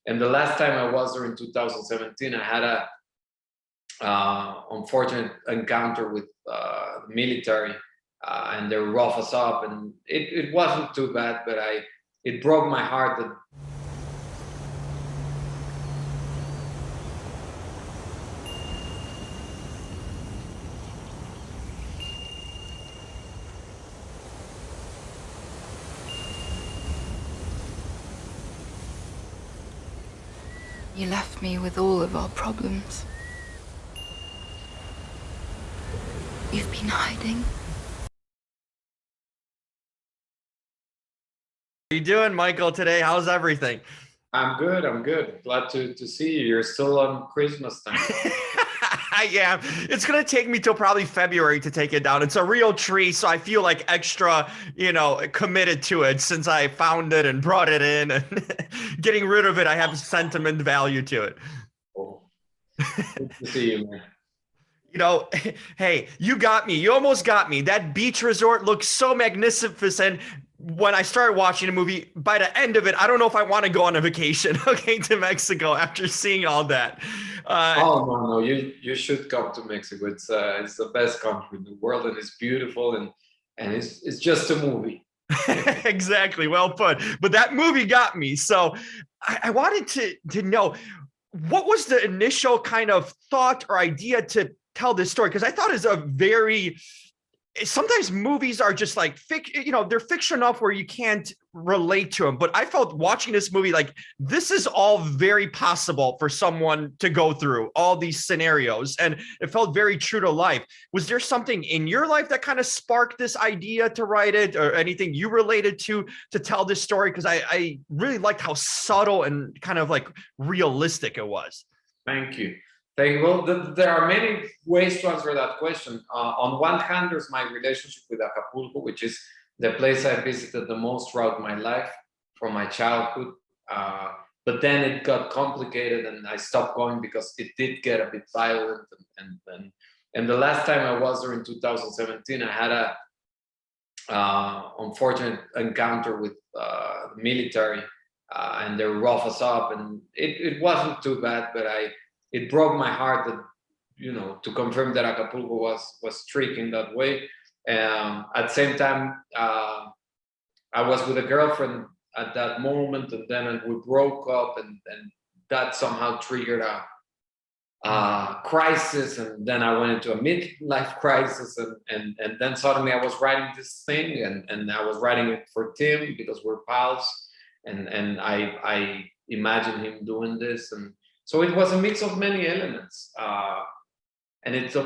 and the last time I was there in 2017, I had a unfortunate encounter with the military, and they rough us up, and it wasn't too bad, but it broke my heart that You left me with all of our problems. You've been hiding. How you doing, Michael, today? How's everything? I'm good. Glad to see you. You're still on Christmas time. I am. It's going to take me till probably February to take it down. It's a real tree, so I feel like extra, committed to it since I found it and brought it in, and getting rid of it, I have sentiment value to it. Oh, good to see you, man. Hey, you got me. You almost got me. That beach resort looks so magnificent. When I started watching the movie, by the end of it, I don't know if I want to go on a vacation, to Mexico after seeing all that. No, you should come to Mexico. It's the best country in the world, and it's beautiful, and it's just a movie. Exactly, well put. But that movie got me. So I wanted to know, what was the initial kind of thought or idea to tell this story? Because I thought it's a very, sometimes movies are just like they're fiction enough where you can't relate to them. But I felt watching this movie like this is all very possible for someone to go through all these scenarios, and it felt very true to life. Was there something in your life that kind of sparked this idea to write it, or anything you related to tell this story? Because I really liked how subtle and kind of like realistic it was. Thank you. Well, there are many ways to answer that question. On one hand, there's my relationship with Acapulco, which is the place I visited the most throughout my life from my childhood. But then it got complicated, and I stopped going because it did get a bit violent. And the last time I was there in 2017, I had a unfortunate encounter with the military, and they rough us up, and it wasn't too bad, but it broke my heart that, to confirm that Acapulco was tricky in that way. At the same time, I was with a girlfriend at that moment, and then we broke up, and that somehow triggered a crisis, and then I went into a midlife crisis, and then suddenly I was writing this thing, and I was writing it for Tim because we're pals, and I imagined him doing this, and so it was a mix of many elements, and it's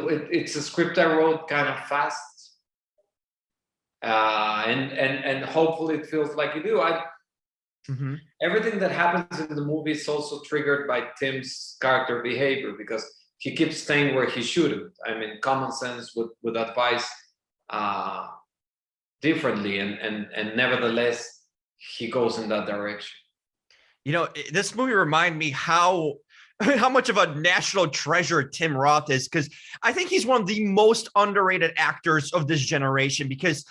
a script I wrote kind of fast, and hopefully it feels like you do. Everything that happens in the movie is also triggered by Tim's character behavior, because he keeps staying where he shouldn't. I mean, common sense would advise differently, and nevertheless he goes in that direction. This movie reminded me how much of a national treasure Tim Roth is, because I think he's one of the most underrated actors of this generation, because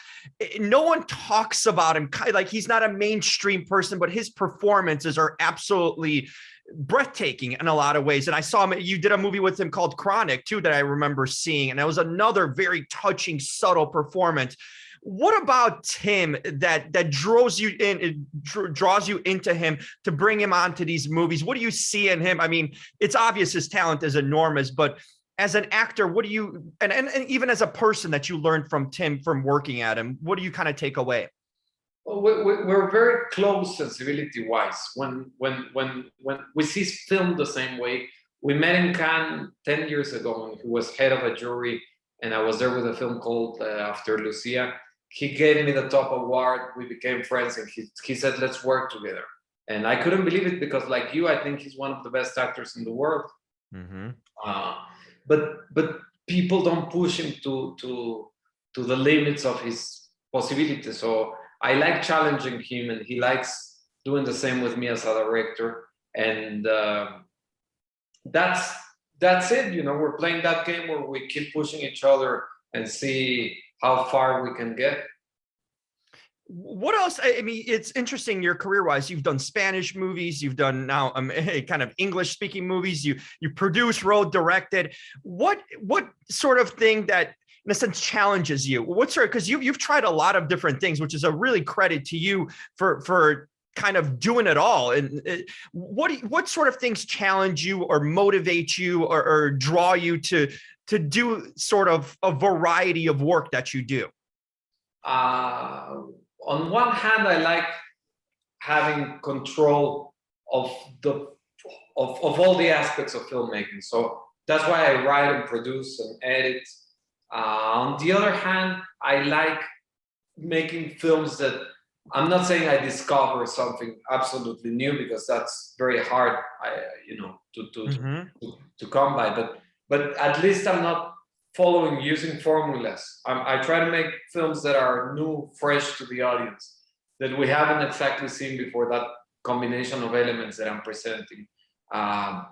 no one talks about him. Like, he's not a mainstream person, but his performances are absolutely breathtaking in a lot of ways. And I saw him, you did a movie with him called Chronic too, that I remember seeing. And that was another very touching, subtle performance. What about Tim that draws you into him to bring him onto these movies? What do you see in him? I mean, it's obvious his talent is enormous, but as an actor, what do you, and even as a person that you learned from Tim from working at him, what do you kind of take away? Well, we're very close sensibility-wise. When we see film the same way. We met in Cannes 10 years ago when he was head of a jury, and I was there with a film called After Lucia. He gave me the top award. We became friends, and he said, let's work together. And I couldn't believe it, because like you, I think he's one of the best actors in the world. But people don't push him to the limits of his possibilities. So I like challenging him, and he likes doing the same with me as a director. And that's it. We're playing that game where we keep pushing each other and see how far we can get. What else? I mean, it's interesting. Your career-wise, you've done Spanish movies, you've done now kind of English-speaking movies. You produce, wrote, directed. What sort of thing that, in a sense, challenges you? What sort? Because you've tried a lot of different things, which is a really credit to you for kind of doing it all. And what sort of things challenge you or motivate you or draw you to do sort of a variety of work that you do? On one hand, I like having control of all the aspects of filmmaking. So that's why I write and produce and edit. On the other hand, I like making films that, I'm not saying I discover something absolutely new, because that's very hard, to come by. But at least I'm not using formulas. I try to make films that are new, fresh to the audience, that we haven't exactly seen before, that combination of elements that I'm presenting. I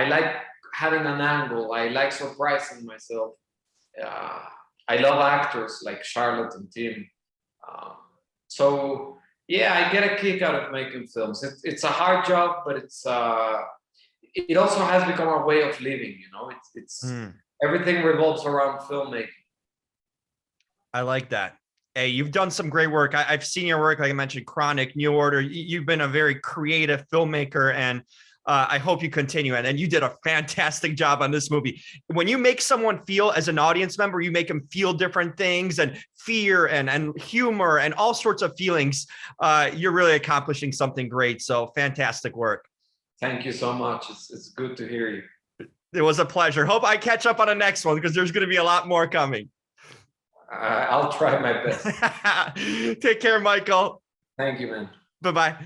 like having an angle. I like surprising myself. I love actors like Charlotte and Tim. So yeah, I get a kick out of making films. It's a hard job, but it also has become a way of living. Everything revolves around filmmaking. I like that. Hey, you've done some great work. I've seen your work, like I mentioned, Chronic, New Order. You've been a very creative filmmaker, and I hope you continue it. And you did a fantastic job on this movie. When you make someone feel, as an audience member, you make them feel different things, and fear and humor and all sorts of feelings. You're really accomplishing something great. So fantastic work. Thank you so much. It's good to hear you. It was a pleasure. Hope I catch up on the next one, because there's going to be a lot more coming. I'll try my best. Take care, Michael. Thank you, man. Bye-bye.